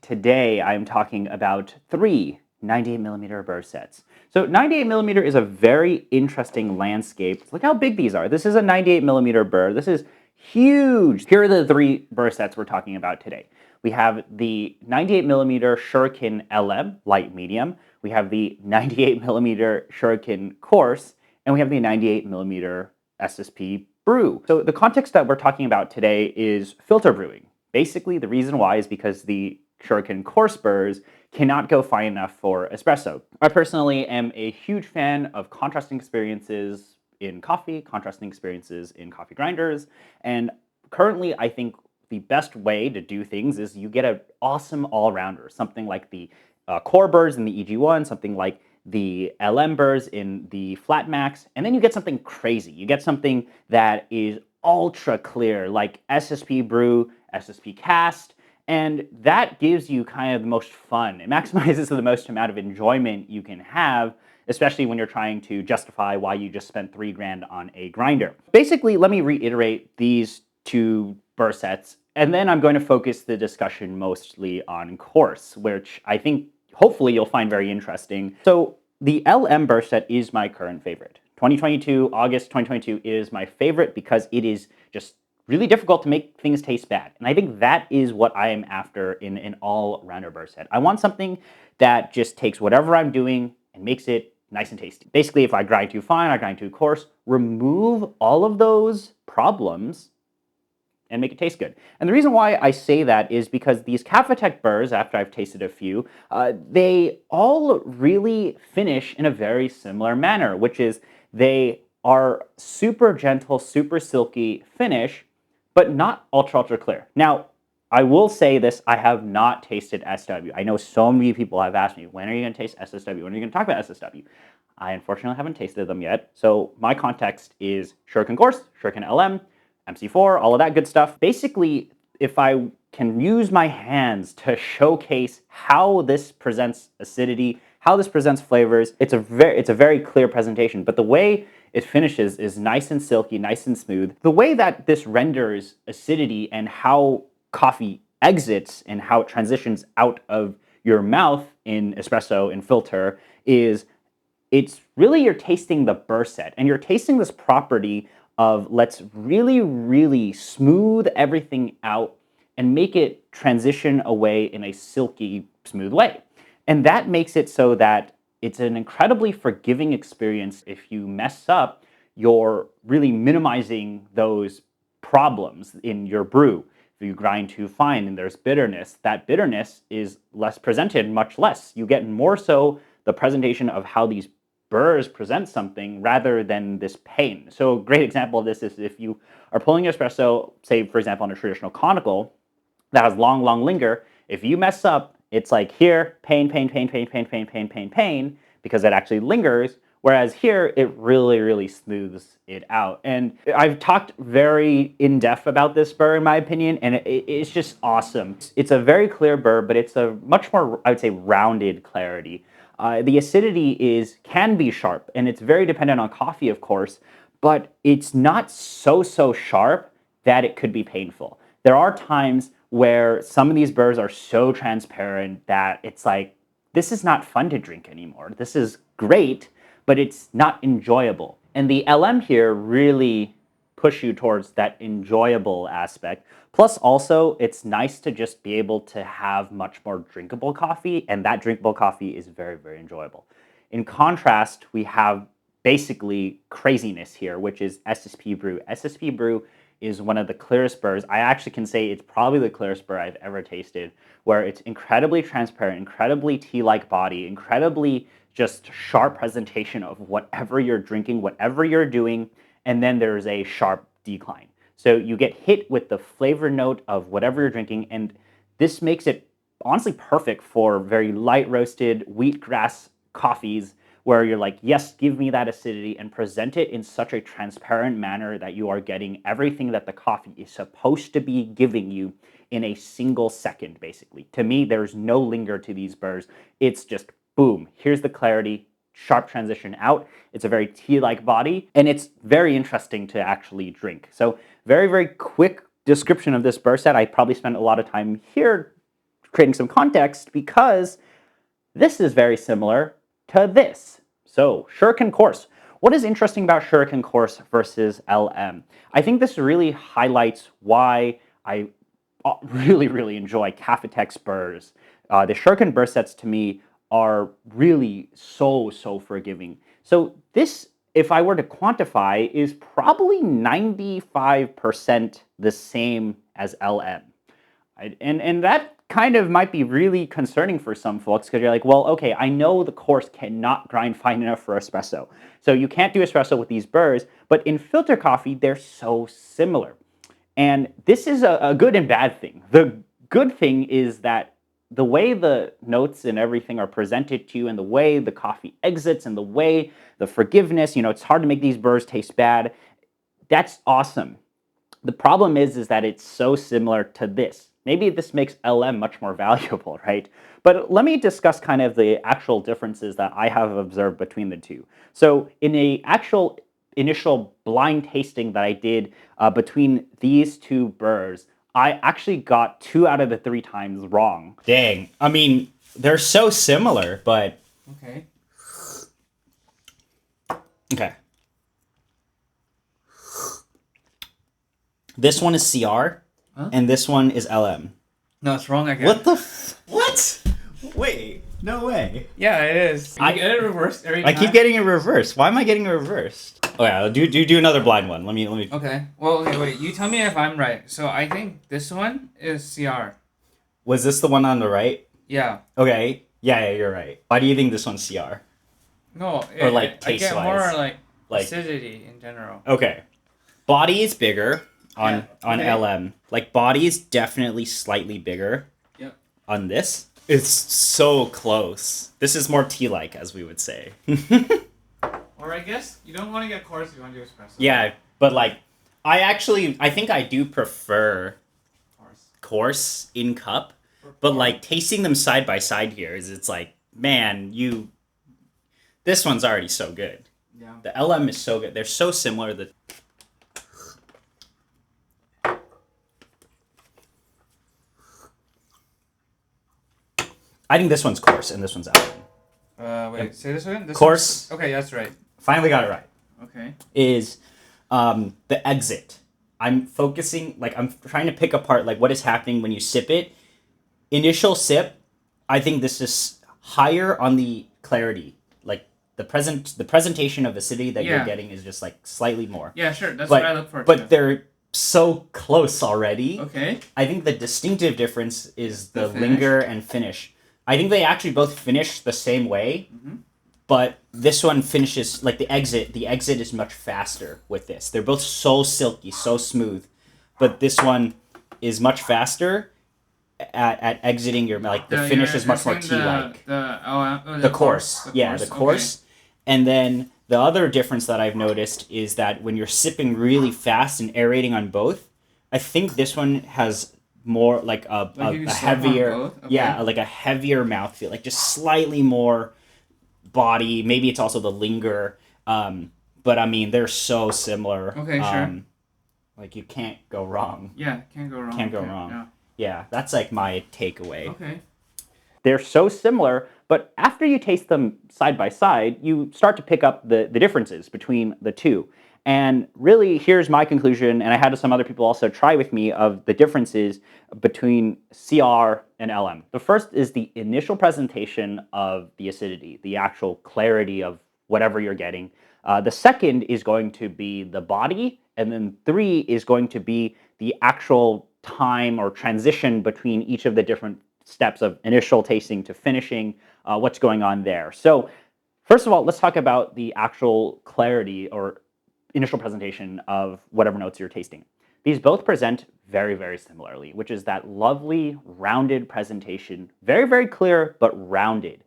today I'm talking about three 98mm burr sets. So 98mm is a very interesting landscape. Look how big these are. This is a 98mm burr. This is huge. Here are the three burr sets we're talking about today. We have the 98mm Shuriken LM, light medium. We have the 98mm Shuriken Coarse, and we have the 98mm SSP Brew. So the context that we're talking about today is filter brewing. Basically, the reason why is because the Shuriken Coarse burrs cannot go fine enough for espresso. I personally am a huge fan of contrasting experiences in coffee, contrasting experiences in coffee grinders, and currently I think the best way to do things is you get an awesome all-rounder, something like the core burrs in the EG1, something like the LM burrs in the Flat Max, and then you get something crazy. You get something that is ultra clear, like SSP Brew, SSP Cast, and that gives you kind of the most fun. It maximizes the most amount of enjoyment you can have, especially when you're trying to justify why you just spent $3 grand on a grinder. Basically, let me reiterate these two burr sets, and then I'm going to focus the discussion mostly on Coarse, which I think hopefully you'll find very interesting. So the LM burr set is my current favorite. August 2022 is my favorite because it is just really difficult to make things taste bad. And I think that is what I am after in an all-rounder burr set. I want something that just takes whatever I'm doing and makes it nice and tasty. Basically, if I grind too fine, I grind too coarse, remove all of those problems and make it taste good. And the reason why I say that is because these Kafatek burrs, after I've tasted a few, they all really finish in a very similar manner, which is they are super gentle, super silky finish, but not ultra clear. Now, I will say this, I have not tasted SW. I know so many people have asked me, when are you going to taste SSW? When are you going to talk about SSW? I unfortunately haven't tasted them yet. So my context is Shuriken Coarse, Shuriken LM, MC4, all of that good stuff. Basically, if I can use my hands to showcase how this presents acidity, how this presents flavors, it's a very clear presentation. But the way it finishes is nice and silky, nice and smooth. The way that this renders acidity and how coffee exits and how it transitions out of your mouth in espresso and filter is it's really you're tasting the burr set, and you're tasting this property of let's really smooth everything out and make it transition away in a silky, smooth way. And that makes it so that it's an incredibly forgiving experience. If you mess up, you're really minimizing those problems in your brew. If you grind too fine and there's bitterness, that bitterness is less presented, much less. You get more so the presentation of how these burrs present something rather than this pain. So a great example of this is if you are pulling espresso, say for example on a traditional conical that has long linger, if you mess up, it's like here, pain, because it actually lingers, whereas here it really smooths it out. And I've talked very in-depth about this burr in my opinion, and it's just awesome. It's a very clear burr, but it's a much more, I would say, rounded clarity. The acidity can be sharp, and it's very dependent on coffee, of course, but it's not so sharp that it could be painful. There are times where some of these burrs are so transparent that it's like, this is not fun to drink anymore. This is great, but it's not enjoyable. And the LM here really push you towards that enjoyable aspect. Plus also, it's nice to just be able to have much more drinkable coffee, and that drinkable coffee is very enjoyable. In contrast, we have basically craziness here, which is SSP Brew. SSP Brew is one of the clearest burrs. I actually can say it's probably the clearest burr I've ever tasted, where it's incredibly transparent, incredibly tea-like body, incredibly just sharp presentation of whatever you're drinking, whatever you're doing, and then there's a sharp decline. So you get hit with the flavor note of whatever you're drinking, and this makes it honestly perfect for very light roasted wheatgrass coffees where you're like, yes, give me that acidity, and present it in such a transparent manner that you are getting everything that the coffee is supposed to be giving you in a single second, basically. To me, there's no linger to these burrs. It's just boom, here's the clarity, sharp transition out. It's a very tea-like body, and it's very interesting to actually drink. So very quick description of this burr set. I probably spent a lot of time here creating some context because this is very similar to this. So Shuriken Coarse. What is interesting about Shuriken Coarse versus LM? I think this really highlights why I really enjoy Kafatek's burrs. The Shuriken burr sets to me are really so forgiving. So this, if I were to quantify, is probably 95% the same as LM. And that kind of might be really concerning for some folks because you're like, well, okay, I know the coarse cannot grind fine enough for espresso. So you can't do espresso with these burrs, but in filter coffee, they're so similar. And this is a good and bad thing. The good thing is that the way the notes and everything are presented to you and the way the coffee exits and the way the forgiveness, it's hard to make these burrs taste bad. That's awesome. The problem is that it's so similar to this. Maybe this makes LM much more valuable, right? But let me discuss kind of the actual differences that I have observed between the two. So in a actual initial blind tasting that I did between these two burrs, I actually got 2 out of the 3 times wrong. Dang. I mean, they're so similar, but... Okay. This one is CR, and this one is LM. No, it's wrong again. What the what? Wait, no way. Yeah, it is. You get it reversed every time. I keep getting it reversed. Why am I getting it reversed? Oh yeah, do another blind one. Let me. Okay. Well, okay, wait. You tell me if I'm right. So I think this one is CR. Was this the one on the right? Yeah. Okay. Yeah, you're right. Why do you think this one's CR? No. Or like I get taste-wise? more like acidity in general. Okay. Body is bigger on okay. LM. Like body is definitely slightly bigger. Yep. On this, it's so close. This is more tea-like, as we would say. Or I guess you don't want to get coarse, you want to do espresso. Yeah, but like, I think I do prefer coarse in cup, but like tasting them side by side here it's like, man, this one's already so good. Yeah. The LM is so good. They're so similar. I think this one's coarse and this one's LM. Wait, say this again? Coarse. Okay, that's right. Finally got it right. Okay. Is the exit. I'm focusing, like I'm trying to pick apart like what is happening when you sip it. Initial sip, I think this is higher on the clarity. Like the presentation of acidity that you're getting is just like slightly more. Yeah, sure. That's what I look for. But they're so close already. Okay. I think the distinctive difference is the linger and finish. I think they actually both finish the same way. Mm-hmm. But this one finishes, like the exit is much faster with this. They're both so silky, so smooth. But this one is much faster at exiting your, like the finish is much more tea-like. The coarse. The coarse. Okay. And then the other difference that I've noticed is that when you're sipping really fast and aerating on both, I think this one has more like a heavier, like a heavier mouthfeel, like just slightly more body. Maybe it's also the linger, but I mean they're so similar. Okay, sure. Like you can't go wrong. Yeah, can't go wrong. Can't go wrong. Yeah, that's like my takeaway. Okay. They're so similar, but after you taste them side by side, you start to pick up the differences between the two. And really, here's my conclusion, and I had some other people also try with me, of the differences between CR and LM. The first is the initial presentation of the acidity, the actual clarity of whatever you're getting. The second is going to be the body, and then 3 is going to be the actual time or transition between each of the different steps of initial tasting to finishing, what's going on there. So first of all, let's talk about the actual clarity or initial presentation of whatever notes you're tasting. These both present very similarly, which is that lovely rounded presentation, very clear, but rounded.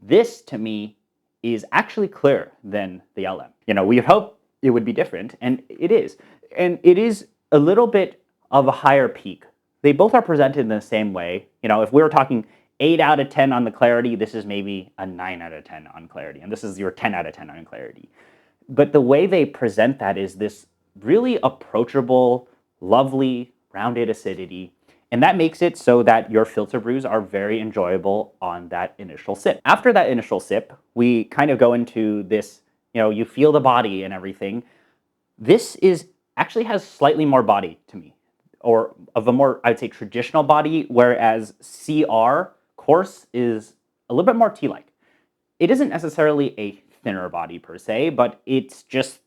This to me is actually clearer than the LM. We hope it would be different, and it is. And it is a little bit of a higher peak. They both are presented in the same way. If we were talking 8 out of 10 on the clarity, this is maybe a 9 out of 10 on clarity, and this is your 10 out of 10 on clarity. But the way they present that is this really approachable, lovely, rounded acidity. And that makes it so that your filter brews are very enjoyable on that initial sip. After that initial sip, we kind of go into this, you feel the body and everything. This actually has slightly more body to me, or of a more, I'd say, traditional body, whereas CR, Coarse, is a little bit more tea-like. It isn't necessarily a thinner body per se, but it's just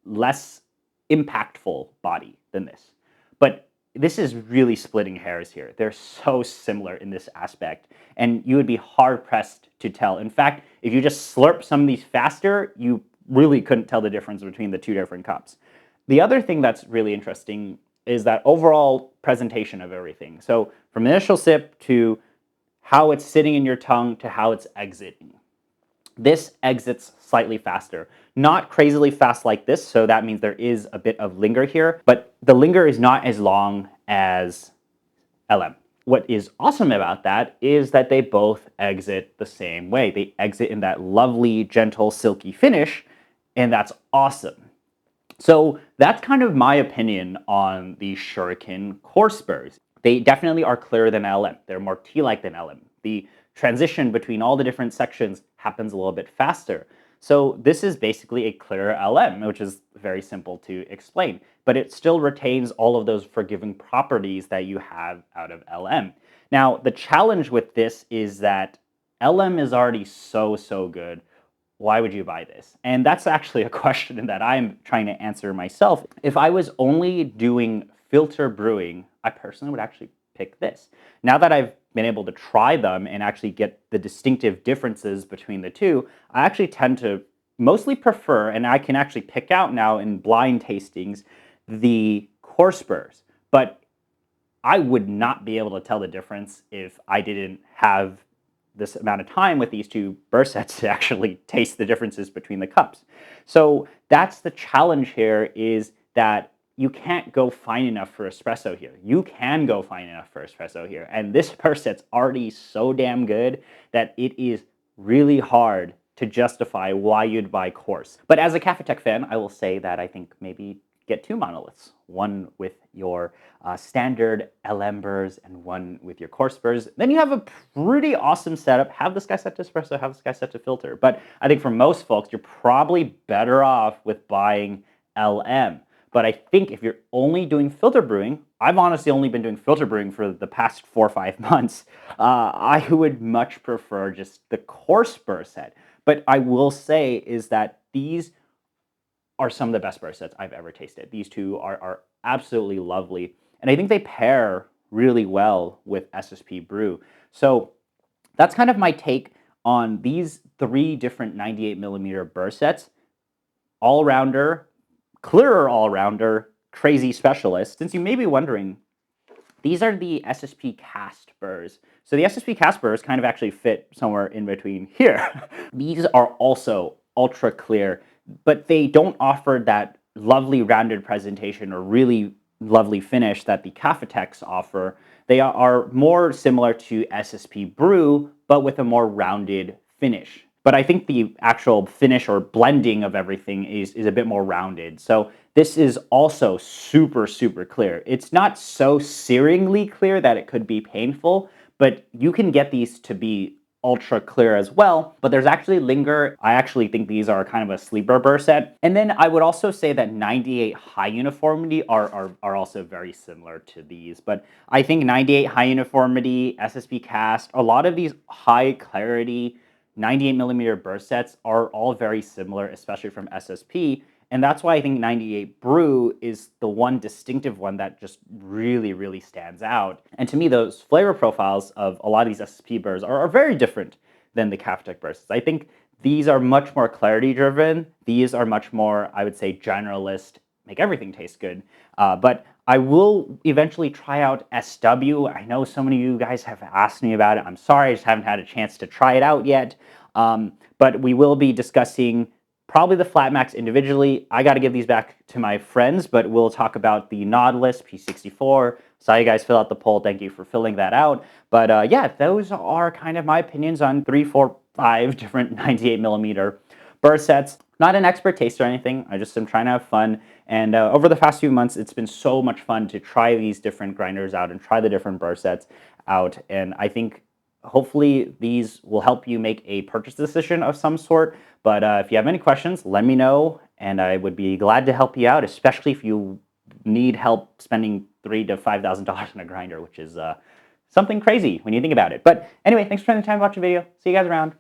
less impactful body than this. But this is really splitting hairs here. They're so similar in this aspect, and you would be hard-pressed to tell. In fact, if you just slurp some of these faster, you really couldn't tell the difference between the two different cups. The other thing that's really interesting is that overall presentation of everything. So from initial sip to how it's sitting in your tongue to how it's exiting. This exits slightly faster. Not crazily fast like this, so that means there is a bit of linger here, but the linger is not as long as LM. What is awesome about that is that they both exit the same way. They exit in that lovely, gentle, silky finish, and that's awesome. So that's kind of my opinion on the Shuriken Coarse burrs. They definitely are clearer than LM. They're more tea-like than LM. The transition between all the different sections happens a little bit faster. So this is basically a clearer LM, which is very simple to explain, but it still retains all of those forgiving properties that you have out of LM. Now, the challenge with this is that LM is already so good. Why would you buy this? And that's actually a question that I'm trying to answer myself. If I was only doing filter brewing, I personally would actually pick this. Now that I've been able to try them and actually get the distinctive differences between the two, I actually tend to mostly prefer, and I can actually pick out now in blind tastings, the coarse burrs. But I would not be able to tell the difference if I didn't have this amount of time with these two burr sets to actually taste the differences between the cups. So that's the challenge here, is that you can't go fine enough for espresso here. You can go fine enough for espresso here. And this burr set's already so damn good that it is really hard to justify why you'd buy coarse. But as a Kafatek fan, I will say that I think maybe get two monoliths. One with your standard LM burrs and one with your coarse burrs. Then you have a pretty awesome setup. Have this guy set to espresso, have this guy set to filter. But I think for most folks, you're probably better off with buying LM. But I think if you're only doing filter brewing, I've honestly only been doing filter brewing for the past 4 or 5 months. I would much prefer just the coarse burr set. But I will say is that these are some of the best burr sets I've ever tasted. These two are absolutely lovely. And I think they pair really well with SSP Brew. So that's kind of my take on these 3 different 98mm burr sets. All-rounder, clearer all-rounder, crazy specialist. Since you may be wondering, these are the SSP Cast burrs. So the SSP Cast burrs kind of actually fit somewhere in between here. These are also ultra clear, but they don't offer that lovely rounded presentation or really lovely finish that the Kafateks offer. They are more similar to SSP Brew, but with a more rounded finish. But I think the actual finish or blending of everything is a bit more rounded. So this is also super clear. It's not so searingly clear that it could be painful, but you can get these to be ultra clear as well. But there's actually linger. I actually think these are kind of a sleeper burr set. And then I would also say that 98 high uniformity are also very similar to these. But I think 98 high uniformity, SSP Cast, a lot of these high clarity 98mm burr sets are all very similar, especially from SSP. And that's why I think 98 Brew is the one distinctive one that just really stands out. And to me, those flavor profiles of a lot of these SSP burrs are very different than the Kafatek burrs. I think these are much more clarity driven. These are much more, I would say, generalist, make everything taste good. But I will eventually try out SW. I know so many of you guys have asked me about it. I'm sorry, I just haven't had a chance to try it out yet. But we will be discussing probably the Flat Max individually. I got to give these back to my friends, but we'll talk about the Nautilus P64. Saw you guys fill out the poll. Thank you for filling that out. But yeah, those are kind of my opinions on 3, 4, 5 different 98mm burr sets. Not an expert taster or anything. I just am trying to have fun. And over the past few months, it's been so much fun to try these different grinders out and try the different burr sets out. And I think hopefully these will help you make a purchase decision of some sort. But if you have any questions, let me know, and I would be glad to help you out, especially if you need help spending $3,000 to $5,000 on a grinder, which is something crazy when you think about it. But anyway, thanks for spending the time watching the video. See you guys around.